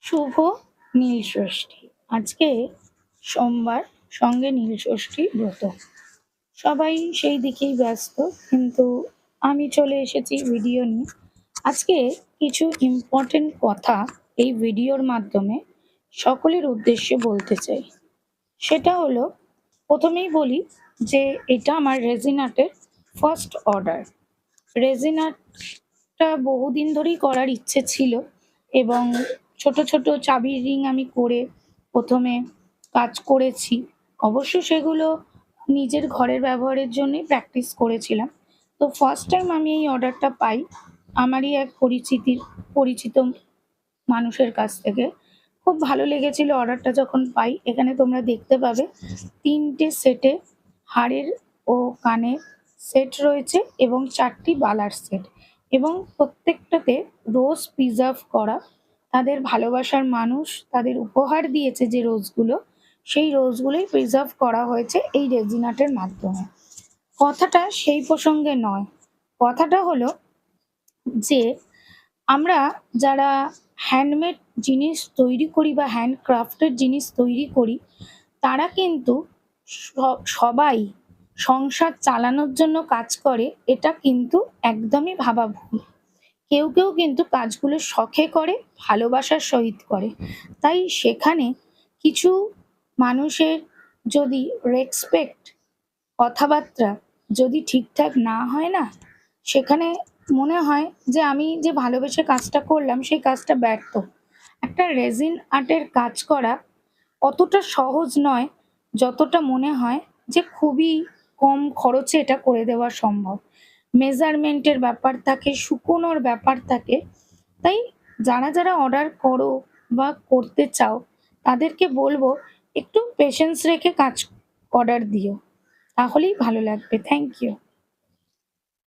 শুভ নীল ষষ্ঠী। আজকে সোমবার, সঙ্গে নীল ষষ্ঠী ব্রত। সবাই সেই দিকেই ব্যস্ত, কিন্তু আমি চলে এসেছি ভিডিও নিয়ে। আজকে কিছু ইম্পর্টেন্ট কথা এই ভিডিওর মাধ্যমে সকলের উদ্দেশ্যে বলতে চাই। সেটা হলো, প্রথমেই বলি যে এটা আমার রেজিন আর্টের ফার্স্ট অর্ডার। রেজিন আর্টটা বহুদিন ধরেই করার ইচ্ছে ছিল, এবং ছোট ছোট চাবির রিং আমি করে প্রথমে কাজ করেছি। অবশ্য সেগুলো নিজের ঘরের ব্যবহারের জন্যই প্র্যাকটিস করেছিলাম। তো ফার্স্ট টাইম আমি এই অর্ডারটা পাই আমারই এক পরিচিত মানুষের কাছ থেকে। খুব ভালো লেগেছিল অর্ডারটা যখন পাই। এখানে তোমরা দেখতে পাবে 3টে সেটে হাড়ের ও কানের সেট রয়েছে এবং 4টি বালার সেট, এবং প্রত্যেকটাতে রোজ প্রিজার্ভ করা। তাদের ভালোবাসার মানুষ তাদের উপহার দিয়েছে যে রোজগুলো, সেই রোজগুলোই প্রিজার্ভ করা হয়েছে এই রেজিন আর্টের মাধ্যমে। কথাটা সেই প্রসঙ্গে নয়, কথাটা হলো যে আমরা যারা হ্যান্ডমেড জিনিস তৈরি করি বা হ্যান্ডক্রাফটেড জিনিস তৈরি করি, তারা কিন্তু সবাই সংসার চালানোর জন্য কাজ করে, এটা কিন্তু একদমই ভাবা ভুল। কেউ কেউ কিন্তু কাজগুলো শখে করে, ভালোবাসার সহিত করে। তাই সেখানে কিছু মানুষের যদি রেসপেক্ট, কথাবার্তা যদি ঠিকঠাক না হয় না, সেখানে মনে হয় যে আমি যে ভালোবেসে কাজটা করলাম সেই কাজটা ব্যর্থ। একটা রেজিন আর্টের কাজ করা অতটা সহজ নয় যতটা মনে হয় যে খুবই কম খরচে এটা করে দেওয়া সম্ভব। মেজারমেন্টের ব্যাপার থাকে, শুকোনোর ব্যাপার থাকে। তাই যারা যারা অর্ডার করো বা করতে চাও, তাদেরকে বলবো একটু পেশেন্স রেখে কাজ অর্ডার দিও, তাহলেই ভালো লাগবে। Thank you.